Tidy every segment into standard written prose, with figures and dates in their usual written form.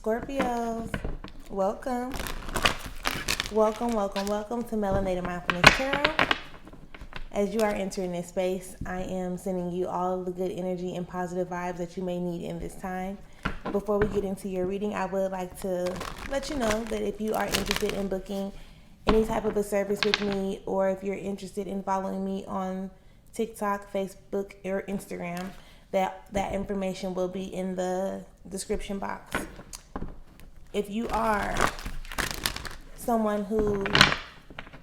Scorpios, welcome. Welcome to Melanated Mindfulness Tarot. As you are entering this space, I am sending you all of the good energy and positive vibes that you may need in this time. Before we get into your reading, I would like to let you know that if you are interested in booking any type of a service with me, or if you're interested in following me on TikTok, Facebook, or Instagram, that information will be in the description box. If you are someone who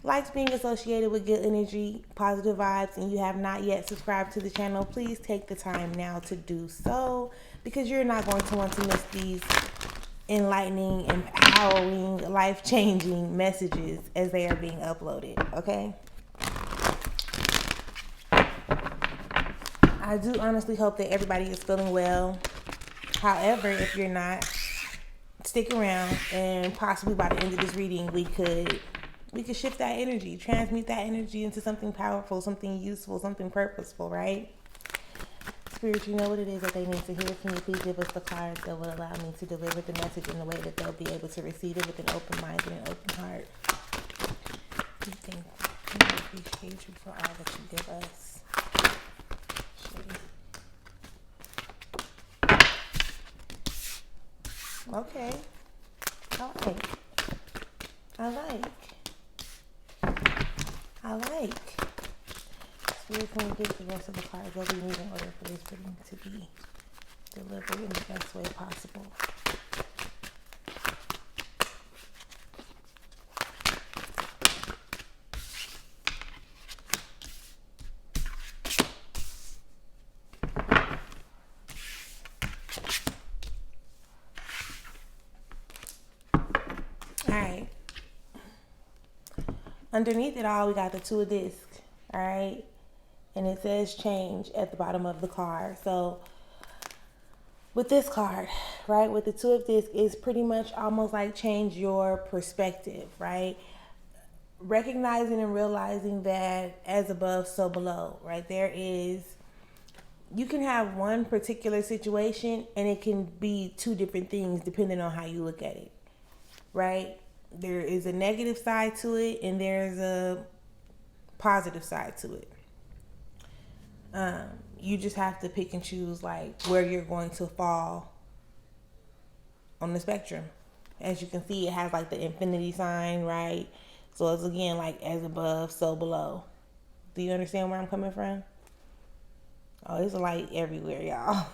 likes being associated with good energy, positive vibes, and you have not yet subscribed to the channel, please take the time now to do so, because you're not going to want to miss these enlightening, empowering, life-changing messages as they are being uploaded, okay? I do honestly hope that everybody is feeling well. However, if you're not, stick around, and possibly by the end of this reading, we could shift that energy, transmute that energy into something powerful, something useful, something purposeful, right? Spirit, you know what it is that they need to hear. Can you please give us the cards that will allow me to deliver the message in a way that they'll be able to receive it with an open mind and an open heart? We thank you. We appreciate you for all that you give us. Okay. I like. Spirit, can we get the rest of the cards that we need in order for this reading to be delivered in the best way possible? Alright. Underneath it all, we got the Two of Discs. Alright. And it says change at the bottom of the card. So with this card, right, with the Two of Discs, it's pretty much almost like change your perspective, right? Recognizing and realizing that as above, so below, right? You can have one particular situation and it can be two different things depending on how you look at it, right? There is a negative side to it and there's a positive side to it. You just have to pick and choose like where you're going to fall on the spectrum. As you can see, it has like the infinity sign, right? So it's again like as above, so below. Do you understand where I'm coming from? Oh, it's light everywhere, y'all.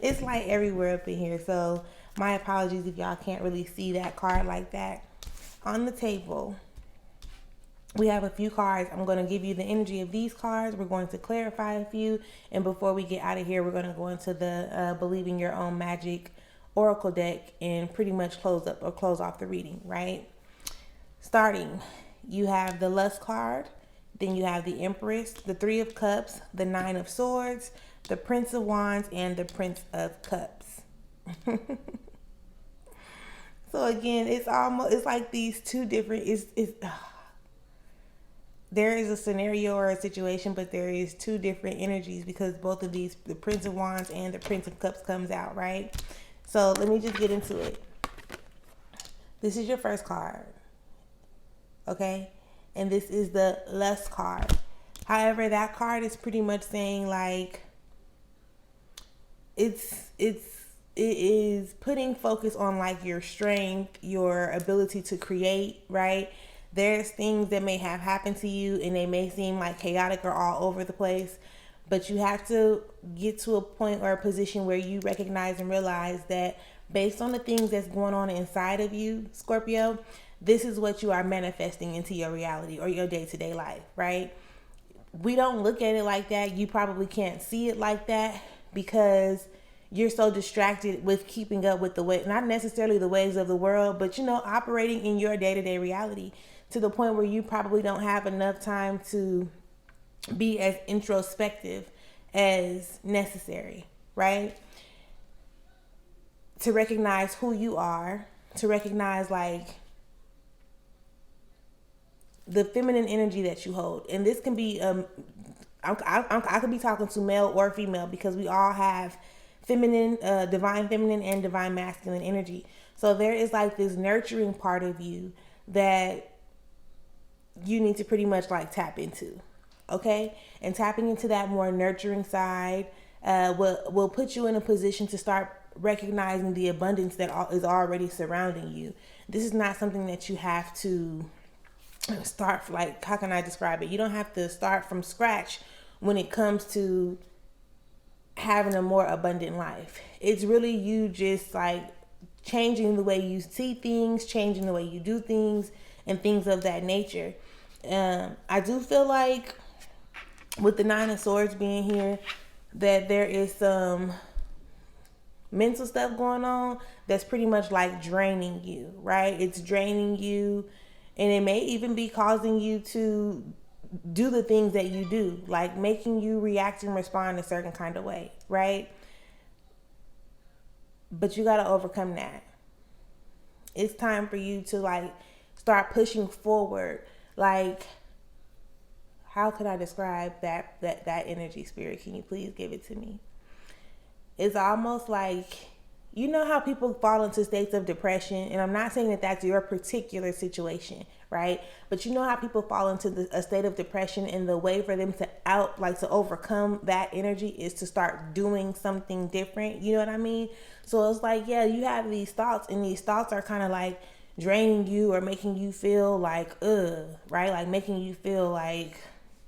It's light everywhere up in here. So my apologies if y'all can't really see that card like that. On the table, we have a few cards. I'm going to give you the energy of these cards. We're going to clarify a few. And before we get out of here, we're going to go into the Believing Your Own Magic Oracle deck and pretty much close off the reading, right? Starting, you have the Lust card. Then you have the Empress, the Three of Cups, the Nine of Swords, the Prince of Wands, and the Prince of Cups. So again, it's like these two different, there is a scenario or a situation, but there is two different energies because both of these, the Prince of Wands and the Prince of Cups comes out, right? So let me just get into it. This is your first card, okay? And this is the Lust card. However, that card is pretty much saying like, it is putting focus on like your strength, your ability to create, right? There's things that may have happened to you and they may seem like chaotic or all over the place, but you have to get to a point or a position where you recognize and realize that based on the things that's going on inside of you, Scorpio, this is what you are manifesting into your reality or your day-to-day life, right? We don't look at it like that. You probably can't see it like that because you're so distracted with keeping up with the way, not necessarily the ways of the world, but operating in your day-to-day reality to the point where you probably don't have enough time to be as introspective as necessary, right? To recognize who you are, to recognize like the feminine energy that you hold. And this can be, I could be talking to male or female because we all have feminine, divine feminine and divine masculine energy. So there is like this nurturing part of you that you need to pretty much like tap into. Okay? And tapping into that more nurturing side will put you in a position to start recognizing the abundance that is already surrounding you. This is not something that you have to start, like, how can I describe it? You don't have to start from scratch when it comes to having a more abundant life. It's really you just like changing the way you see things, changing the way you do things, and things of that nature. I do feel like with the Nine of Swords being here, that there is some mental stuff going on that's pretty much like draining you, right? It's draining you, and it may even be causing you to do the things that you do, like making you react and respond a certain kind of way, right? But you got to overcome that. It's time for you to like start pushing forward. Like, how could I describe that energy, Spirit? Can you please give it to me? It's almost like, you know how people fall into states of depression, and I'm not saying that that's your particular situation, right? But you know how people fall into a state of depression, and the way for them to overcome that energy is to start doing something different. You know what I mean? So it's like, yeah, you have these thoughts, and these thoughts are kind of like draining you or making you feel like, right? Like making you feel like,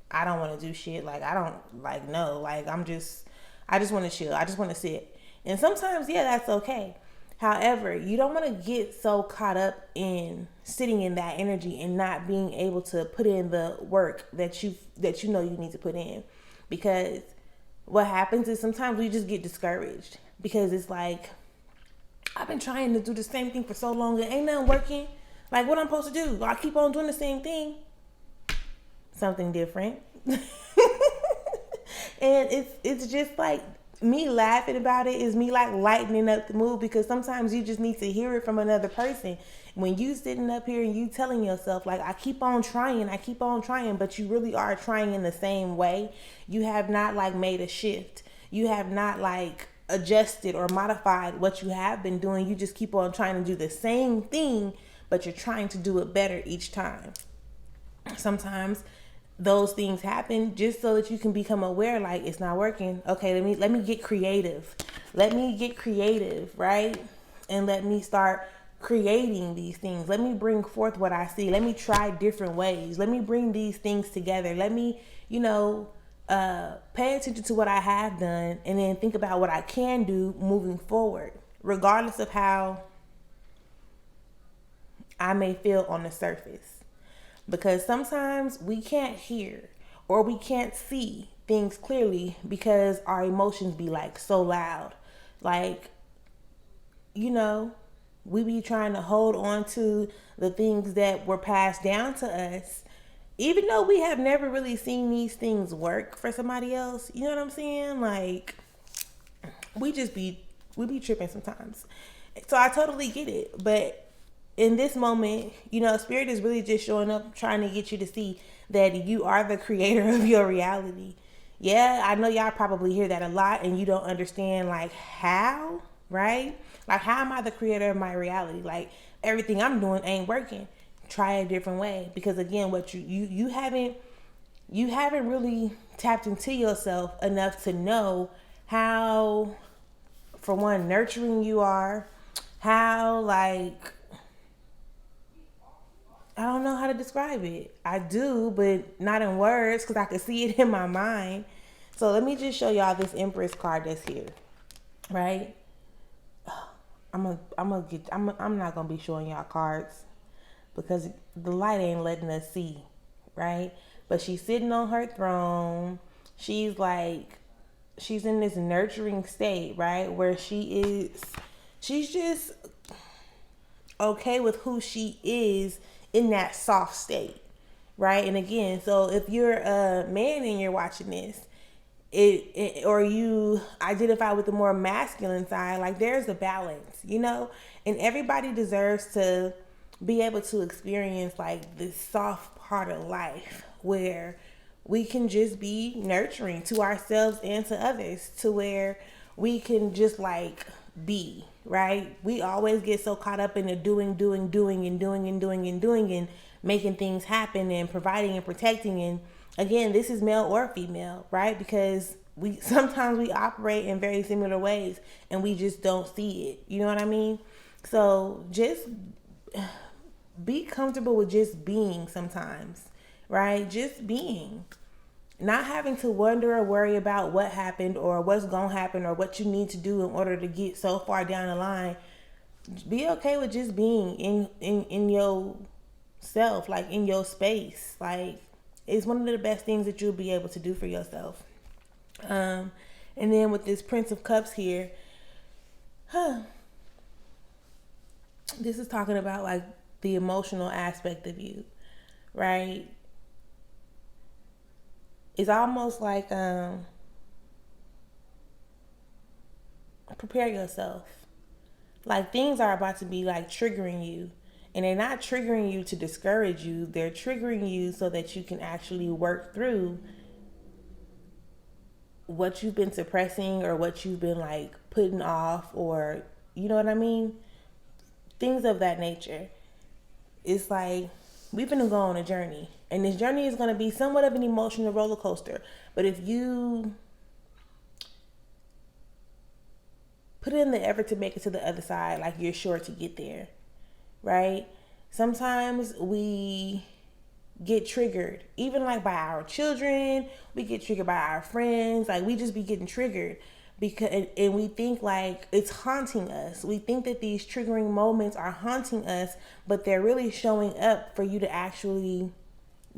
I don't want to do shit. Like, I don't, like, no, like, I just want to chill. I just want to sit. And sometimes, yeah, that's okay. However, you don't want to get so caught up in sitting in that energy and not being able to put in the work that you know you need to put in. Because what happens is sometimes we just get discouraged, because it's like, I've been trying to do the same thing for so long and ain't nothing working. Like, what I'm supposed to do? I keep on doing the same thing. Something different. And it's just like, me laughing about it is me like lightening up the mood, because sometimes you just need to hear it from another person. When you sitting up here and you telling yourself like, I keep on trying, but you really are trying in the same way. You have not like made a shift. You have not like adjusted or modified what you have been doing. You just keep on trying to do the same thing, but you're trying to do it better each time. Sometimes those things happen just so that you can become aware, like, it's not working. Okay, let me get creative. Right? And let me start creating these things. Let me bring forth what I see. Let me try different ways. Let me bring these things together. Let me, pay attention to what I have done, and then think about what I can do moving forward, regardless of how I may feel on the surface. Because sometimes we can't hear or we can't see things clearly because our emotions be like so loud. Like, we be trying to hold on to the things that were passed down to us, even though we have never really seen these things work for somebody else. You know what I'm saying? Like, we be tripping sometimes. So I totally get it. But in this moment, Spirit is really just showing up, trying to get you to see that you are the creator of your reality. Yeah, I know y'all probably hear that a lot, and you don't understand, like, how, right? Like, how am I the creator of my reality? Like, everything I'm doing ain't working. Try a different way. Because again, what you haven't really tapped into yourself enough to know how, for one, nurturing you are, how, like, I don't know how to describe it. I do, but not in words, because I can see it in my mind. So let me just show y'all this Empress card that's here, right? I'm not gonna be showing y'all cards because the light ain't letting us see, right? But she's sitting on her throne. She's in this nurturing state, right? Where she's just okay with who she is in that soft state, right? And again, so if you're a man and you're watching this, or you identify with the more masculine side, like, there's a balance, and everybody deserves to be able to experience like this soft part of life where we can just be nurturing to ourselves and to others, to where we can just like be, right? We always get so caught up in the doing and making things happen and providing and protecting. And again, this is male or female, right? Because we sometimes we operate in very similar ways and we just don't see it. You know what I mean? So just be comfortable with just being sometimes, right? Just being. Not having to wonder or worry about what happened or what's going to happen or what you need to do in order to get so far down the line. Be okay with just being in your self, like in your space. Like, it's one of the best things that you'll be able to do for yourself. And then with this Prince of Cups here, this is talking about like the emotional aspect of you, right? It's almost like prepare yourself. Like, things are about to be like triggering you, and they're not triggering you to discourage you. They're triggering you so that you can actually work through what you've been suppressing or what you've been like putting off, or you know what I mean? Things of that nature. It's like we've been to go on a journey, and this journey is going to be somewhat of an emotional roller coaster. But if you put in the effort to make it to the other side, like, you're sure to get there, right? Sometimes we get triggered, even like by our children. We get triggered by our friends. Like, we just be getting triggered because, and we think like it's haunting us. We think that these triggering moments are haunting us, but they're really showing up for you to actually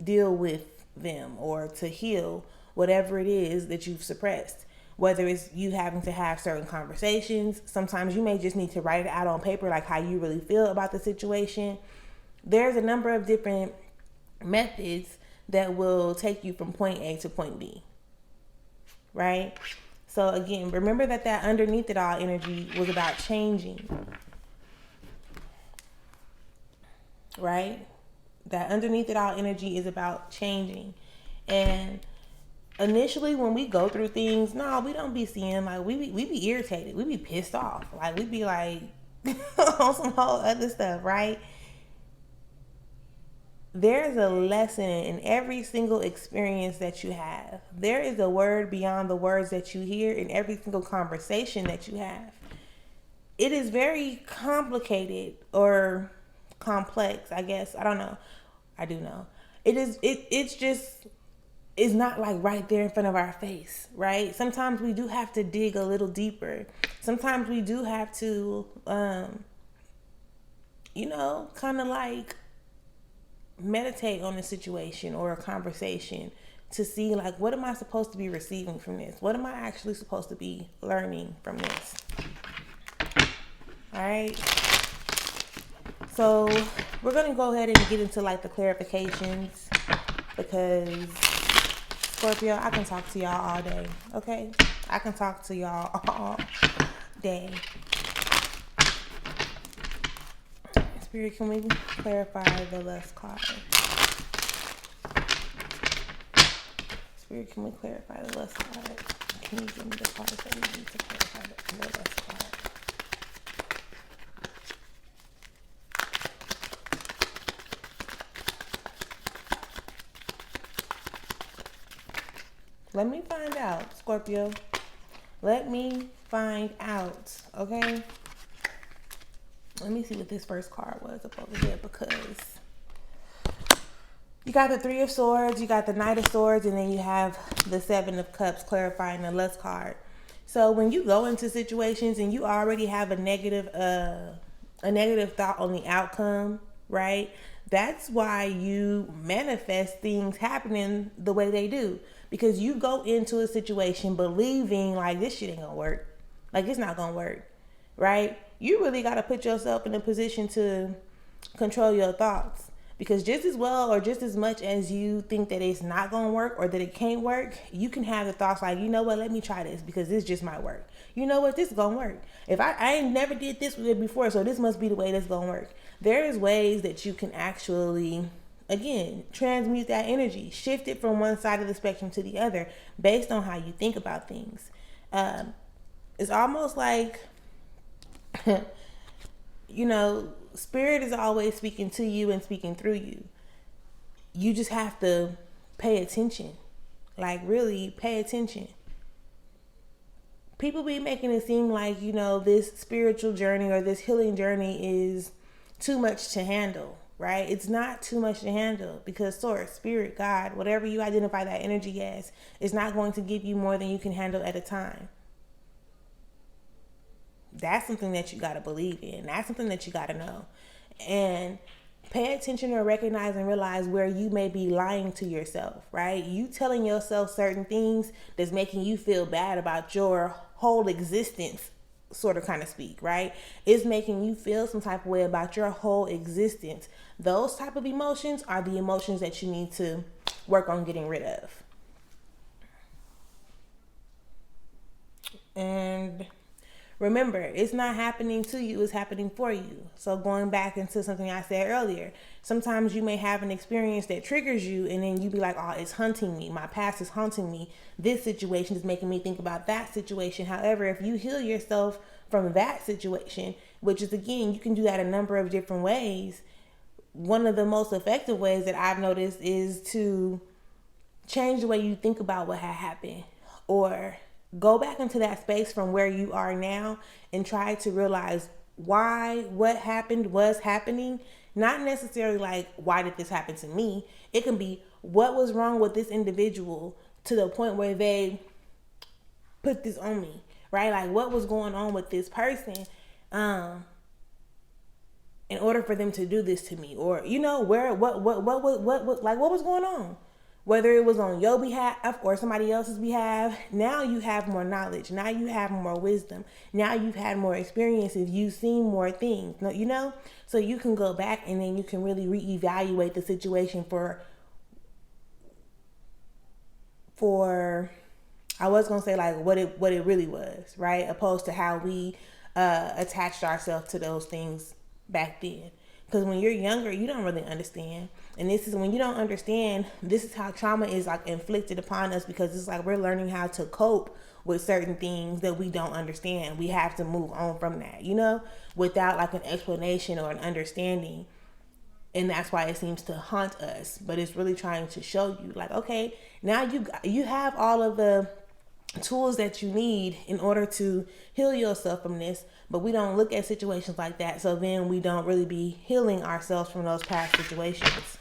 deal with them or to heal whatever it is that you've suppressed. Whether it's you having to have certain conversations, sometimes you may just need to write it out on paper, like how you really feel about the situation. There's a number of different methods that will take you from point A to point B, right? So again, remember that underneath it all energy was about changing, right? That underneath it all energy is about changing. And initially when we go through things, no, we don't be seeing, like, we be irritated. We be pissed off. Like, we be like on some whole other stuff, right? There's a lesson in every single experience that you have. There is a word beyond the words that you hear in every single conversation that you have. It is very complicated or complex, I guess. I don't know. I do know. It's just, it's not like right there in front of our face, right? Sometimes we do have to dig a little deeper. Sometimes we do have to, kind of like meditate on a situation or a conversation to see, like, what am I supposed to be receiving from this? What am I actually supposed to be learning from this? All right. So we're going to go ahead and get into like the clarifications, because Scorpio, I can talk to y'all all day. Okay. I can talk to y'all all day. Spirit, can we clarify the lust card? Spirit, can we clarify the lust card? Can you give me the cards that we need to clarify the lust card? Let me find out, Scorpio. Let me find out, okay? Let me see what this first card was up over here, because you got the Three of Swords, you got the Knight of Swords, and then you have the Seven of Cups clarifying the lust card. So when you go into situations and you already have a negative thought on the outcome, right? That's why you manifest things happening the way they do. Because you go into a situation believing like this shit ain't gonna work. Like, it's not gonna work, right? You really gotta put yourself in a position to control your thoughts. Because just as well or just as much as you think that it's not gonna work or that it can't work, you can have the thoughts like, you know what, let me try this because this just might work. You know what, this is gonna work. If I ain't never did this with it before, so this must be the way that's gonna work. There's ways that you can actually, again, transmute that energy, shift it from one side of the spectrum to the other based on how you think about things. it's almost like, spirit is always speaking to you and speaking through you. You just have to pay attention. Like, really pay attention. People be making it seem like, this spiritual journey or this healing journey is too much to handle, right? It's not too much to handle, because source, spirit, God, whatever you identify that energy as, is not going to give you more than you can handle at a time. That's something that you got to believe in. That's something that you got to know. And pay attention or recognize and realize where you may be lying to yourself, right? You telling yourself certain things that's making you feel bad about your whole existence, sort of kind of speak, right? It's making you feel some type of way about your whole existence. Those type of emotions are the emotions that you need to work on getting rid of. And remember, it's not happening to you, it's happening for you. So going back into something I said earlier, sometimes you may have an experience that triggers you, and then you be like, oh, it's haunting me. My past is haunting me. This situation is making me think about that situation. However, if you heal yourself from that situation, which is, again, you can do that a number of different ways. One of the most effective ways that I've noticed is to change the way you think about what had happened, or go back into that space from where you are now and try to realize why what happened was happening. Not necessarily like, why did this happen to me? It can be, what was wrong with this individual to the point where they put this on me, right? Like, what was going on with this person in order for them to do this to me? Or, where, what was going on? Whether it was on your behalf or somebody else's behalf, now you have more knowledge. Now you have more wisdom. Now you've had more experiences. You've seen more things, So you can go back and then you can really reevaluate the situation for I was going to say like what it really was, right? Opposed to how we attached ourselves to those things back then. Because when you're younger, you don't really understand. And this is when you don't understand, this is how trauma is like inflicted upon us, because it's like we're learning how to cope with certain things that we don't understand. We have to move on from that, without like an explanation or an understanding. And that's why it seems to haunt us. But it's really trying to show you like, okay, now you have all of the tools that you need in order to heal yourself from this, but we don't look at situations like that, so then we don't really be healing ourselves from those past situations.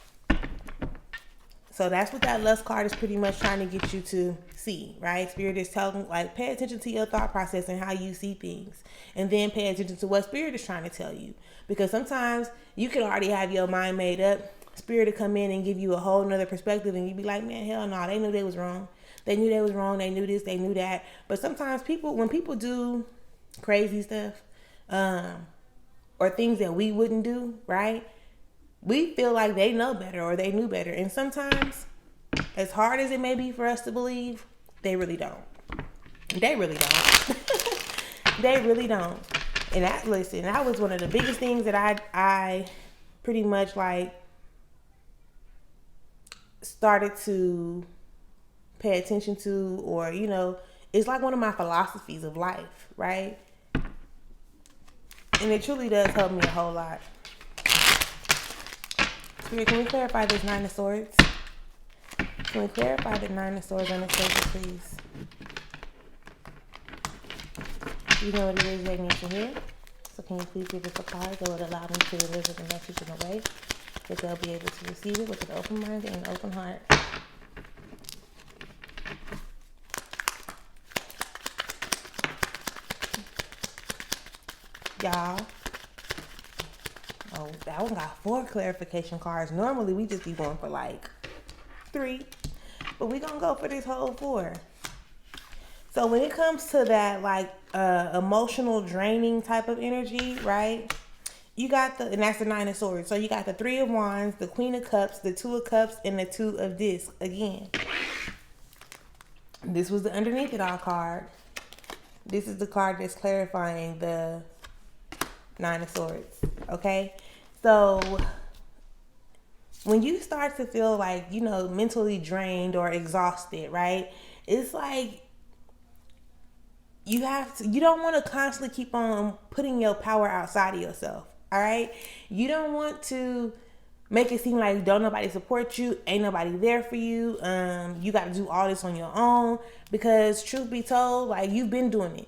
So that's what that lust card is pretty much trying to get you to see, right? Spirit is telling, like, pay attention to your thought process and how you see things, and then pay attention to what Spirit is trying to tell you, because sometimes you can already have your mind made up. Spirit to come in and give you a whole nother perspective, and you be like, man, hell no, they knew they was wrong. They knew they was wrong. They knew this. They knew that. But sometimes when people do crazy stuff, or things that we wouldn't do, right? We feel like they know better or they knew better. And sometimes, as hard as it may be for us to believe, they really don't. They really don't. They really don't. And that was one of the biggest things that I pretty much like started to pay attention to, or it's like one of my philosophies of life, right? And it truly does help me a whole lot. Spirit, can we clarify this Nine of Swords? Can we clarify the Nine of Swords on the table, please? You know what it is they need to hear. So can you please give us a card that would allow me to deliver the message in a way that they'll be able to receive it with an open mind and an open heart. Y'all. Oh, that one got 4 clarification cards. Normally we just be going for like 3, but we gonna go for this whole 4. So when it comes to that like emotional draining type of energy, right? You got and that's the 9 of Swords. So you got the 3 of Wands, the Queen of Cups, the 2 of Cups, and the 2 of Discs again. This was the underneath it all card. This is the card that's clarifying the 9 of Swords. Okay? So when you start to feel like, mentally drained or exhausted, right? It's like you don't want to constantly keep on putting your power outside of yourself. All right. You don't want to make it seem like don't nobody support you, ain't nobody there for you. You got to do all this on your own, because truth be told, like, you've been doing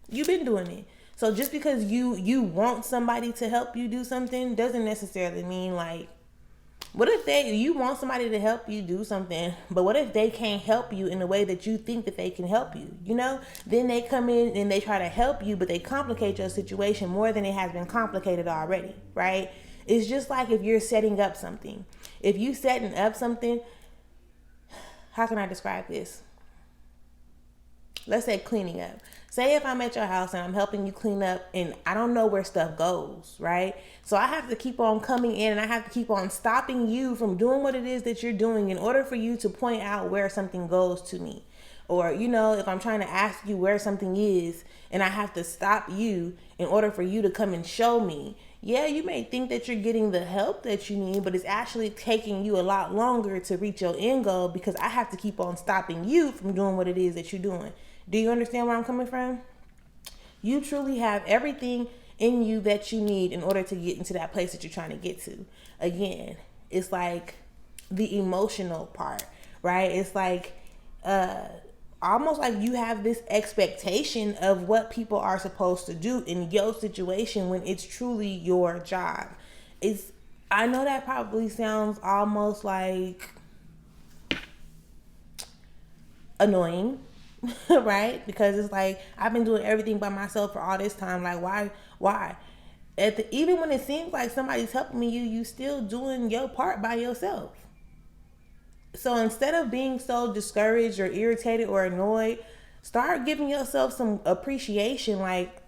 it. So just because you want somebody to help you do something doesn't necessarily mean, like, what if you want somebody to help you do something, but what if they can't help you in the way that you think that they can help you, Then they come in and they try to help you, but they complicate your situation more than it has been complicated already, right? It's just like if you're setting up something. If you setting up something, how can I describe this? Let's say cleaning up. Say if I'm at your house and I'm helping you clean up and I don't know where stuff goes, right? So I have to keep on coming in and I have to keep on stopping you from doing what it is that you're doing in order for you to point out where something goes to me. Or, if I'm trying to ask you where something is and I have to stop you in order for you to come and show me. Yeah, you may think that you're getting the help that you need, but it's actually taking you a lot longer to reach your end goal because I have to keep on stopping you from doing what it is that you're doing. Do you understand where I'm coming from? You truly have everything in you that you need in order to get into that place that you're trying to get to. Again, it's like the emotional part, right? It's like almost like you have this expectation of what people are supposed to do in your situation when it's truly your job. I know that probably sounds almost like annoying, right? Because it's like, I've been doing everything by myself for all this time. Like, why? Even when it seems like somebody's helping you still doing your part by yourself. So instead of being so discouraged or irritated or annoyed, start giving yourself some appreciation. Like,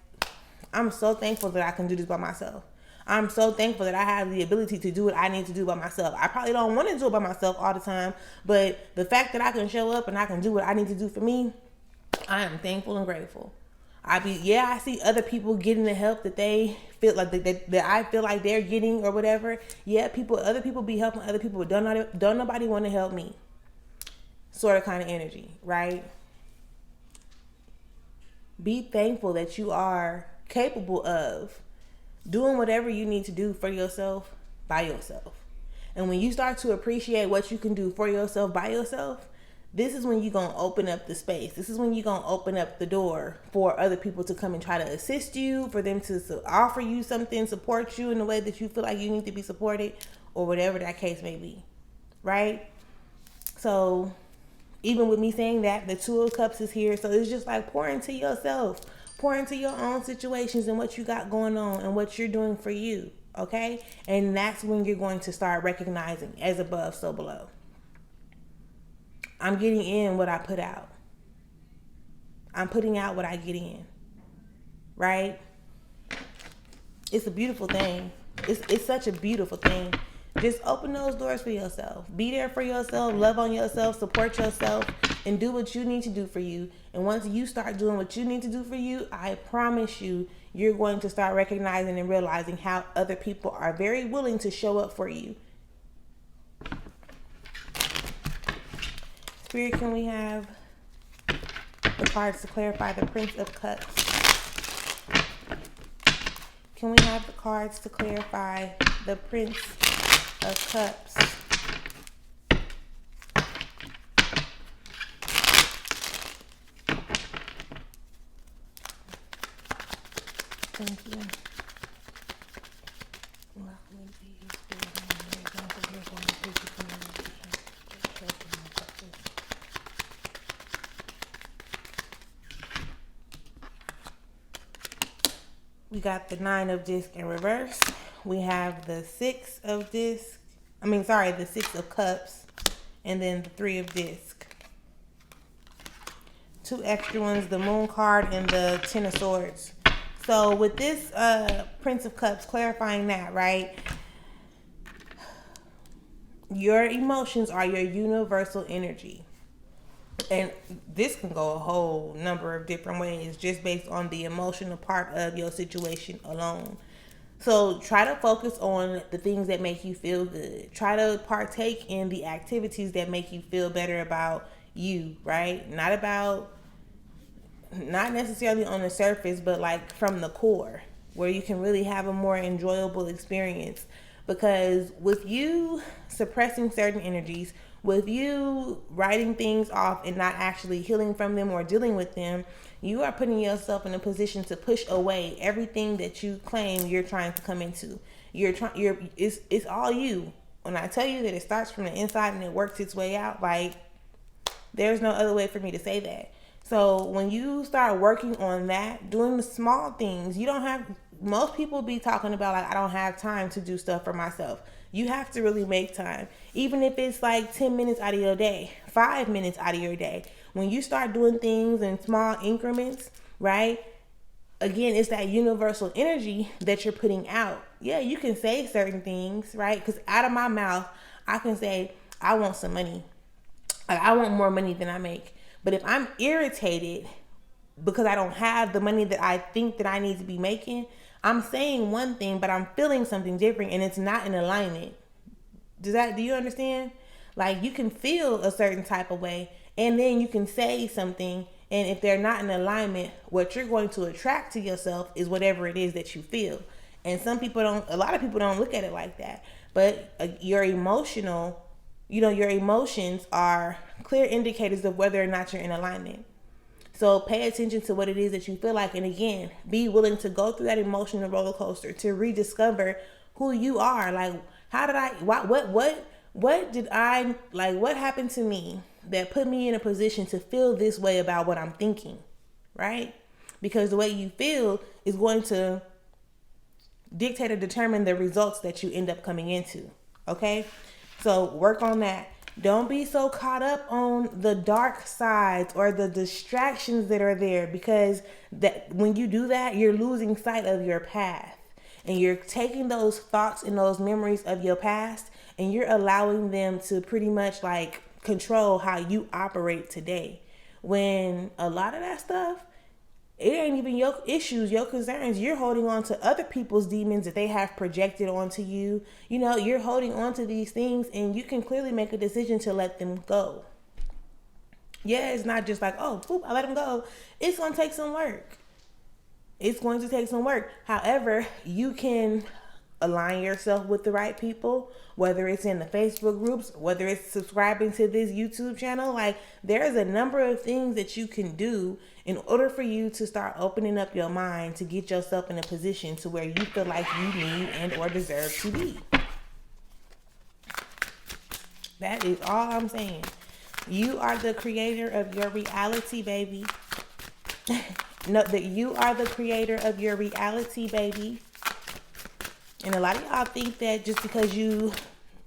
I'm so thankful that I can do this by myself. I'm so thankful that I have the ability to do what I need to do by myself. I probably don't want to do it by myself all the time, but the fact that I can show up and I can do what I need to do for me, I am thankful and grateful. I see other people getting the help that they feel like that I feel like they're getting or whatever. Yeah, other people be helping other people, but don't nobody want to help me. Sort of kind of energy, right? Be thankful that you are capable of doing whatever you need to do for yourself by yourself. And when you start to appreciate what you can do for yourself by yourself, this is when you're going to open up the space. This is when you're going to open up the door for other people to come and try to assist you, for them to offer you something, support you in the way that you feel like you need to be supported, or whatever that case may be, right? So even with me saying that, the Two of Cups is here. So it's just like, pour into yourself. Pour into your own situations and what you got going on and what you're doing for you, okay? And that's when you're going to start recognizing, as above, so below. I'm getting in what I put out. I'm putting out what I get in, right? It's a beautiful thing. It's such a beautiful thing. Just open those doors for yourself. Be there for yourself. Love on yourself. Support yourself. And do what you need to do for you. And once you start doing what you need to do for you, I promise you, you're going to start recognizing and realizing how other people are very willing to show up for you. Spirit, can we have the cards to clarify the Prince of Cups? Can we have the cards to clarify the Prince of Cups? Thank you. We got the 9 of disc in reverse. We have the 6 of disc. The 6 of cups. And then the 3 of disc. 2 extra ones, the moon card and the 10 of swords. So with this Prince of Cups, clarifying that, right? Your emotions are your universal energy. And this can go a whole number of different ways just based on the emotional part of your situation alone. So try to focus on the things that make you feel good. Try to partake in the activities that make you feel better about you, right? Not about not necessarily on the surface, but like from the core, where you can really have a more enjoyable experience. Because with you suppressing certain energies, with you writing things off and not actually healing from them or dealing with them, you are putting yourself in a position to push away everything that you claim you're trying to come into. It's all you. When I tell you that it starts from the inside and it works its way out, like, there's no other way for me to say that. So when you start working on that, doing the small things, you don't have, most people be talking about like, I don't have time to do stuff for myself. You have to really make time. Even if it's like 10 minutes out of your day, 5 minutes out of your day. When you start doing things in small increments, right? Again, it's that universal energy that you're putting out. Yeah, you can say certain things, right? Because out of my mouth, I can say, I want some money. Like, I want more money than I make. But if I'm irritated because I don't have the money that I think that I need to be making, I'm saying one thing, but I'm feeling something different, and it's not in alignment. Do you understand? Like, you can feel a certain type of way, and then you can say something, and if they're not in alignment, what you're going to attract to yourself is whatever it is that you feel. And a lot of people don't look at it like that. But your emotions are clear indicators of whether or not you're in alignment. So pay attention to what it is that you feel like. And again, be willing to go through that emotional roller coaster to rediscover who you are. Like, what happened to me that put me in a position to feel this way about what I'm thinking, right? Because the way you feel is going to dictate or determine the results that you end up coming into. Okay? So work on that. Don't be so caught up on the dark sides or the distractions that are there, because that when you do that, you're losing sight of your path, and you're taking those thoughts and those memories of your past, and you're allowing them to pretty much like control how you operate today. When a lot of that stuff, it ain't even your issues, your concerns. You're holding on to other people's demons that they have projected onto you. You know, you're holding on to these things, and you can clearly make a decision to let them go. Yeah, it's not just like, oh, boop, I let them go. It's going to take some work. It's going to take some work. However, you can align yourself with the right people, whether it's in the Facebook groups, whether it's subscribing to this YouTube channel. Like, there's a number of things that you can do in order for you to start opening up your mind to get yourself in a position to where you feel like you need and or deserve to be. That is all I'm saying. You are the creator of your reality, baby. Know that you are the creator of your reality, baby. And a lot of y'all think that just because you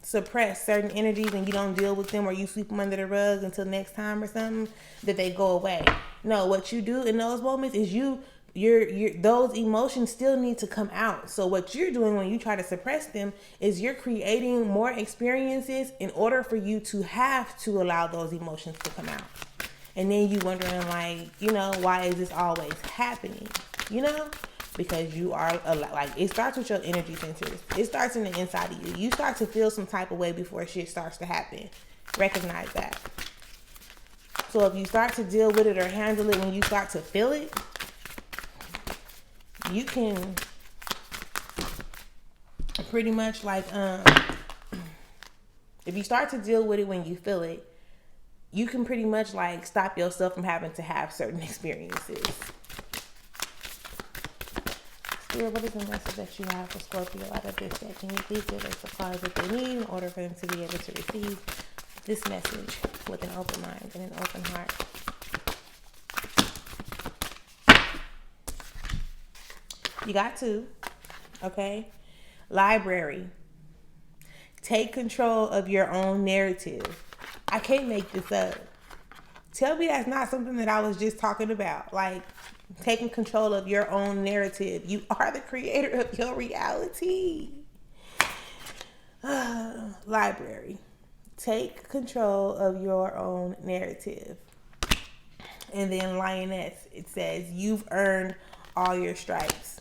suppress certain energies and you don't deal with them, or you sweep them under the rug until next time or something, that they go away. No, what you do in those moments is those emotions still need to come out. So what you're doing when you try to suppress them is you're creating more experiences in order for you to have to allow those emotions to come out. And then you wondering like, why is this always happening? Because you are like, it starts with your energy centers. It starts in the inside of you. You start to feel some type of way before shit starts to happen. Recognize that. So if you start to deal with it or handle it when you start to feel it, you can pretty much like, if you start to deal with it when you feel it, you can pretty much like stop yourself from having to have certain experiences. Spirit, what is the message that you have for Scorpio out of this set? Can you please give us the cards that they need in order for them to be able to receive this message with an open mind and an open heart? You got two. Okay. Library. Take control of your own narrative. I can't make this up. Tell me that's not something that I was just talking about. Like, taking control of your own narrative. You are the creator of your reality. Library. Take control of your own narrative. And then Lioness, it says, you've earned all your stripes.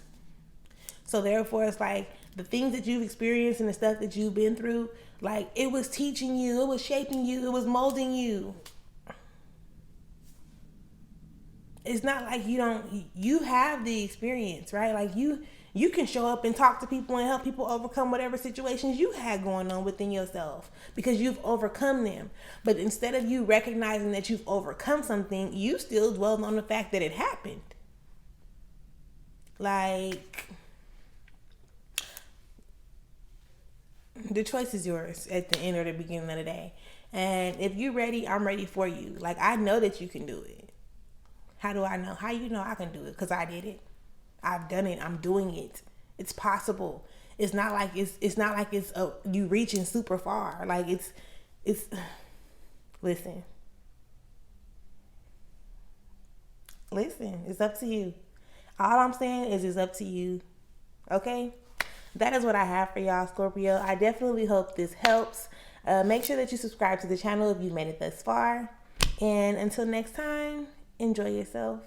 So therefore, it's like the things that you've experienced and the stuff that you've been through, like, it was teaching you, it was shaping you, it was molding you. it's not like you have the experience, right? Like you can show up and talk to people and help people overcome whatever situations you had going on within yourself because you've overcome them. But instead of you recognizing that you've overcome something, you still dwell on the fact that it happened. Like, the choice is yours at the end or the beginning of the day. And if you're ready, I'm ready for you. Like, I know that you can do it. How do I know? How you know I can do it? Because I did it. I've done it. I'm doing it. It's possible. It's not like it's you reaching super far. Like it's listen. It's up to you. All I'm saying is it's up to you. Okay? That is what I have for y'all, Scorpio. I definitely hope this helps. Make sure that you subscribe to the channel if you made it thus far. And until next time, enjoy yourself.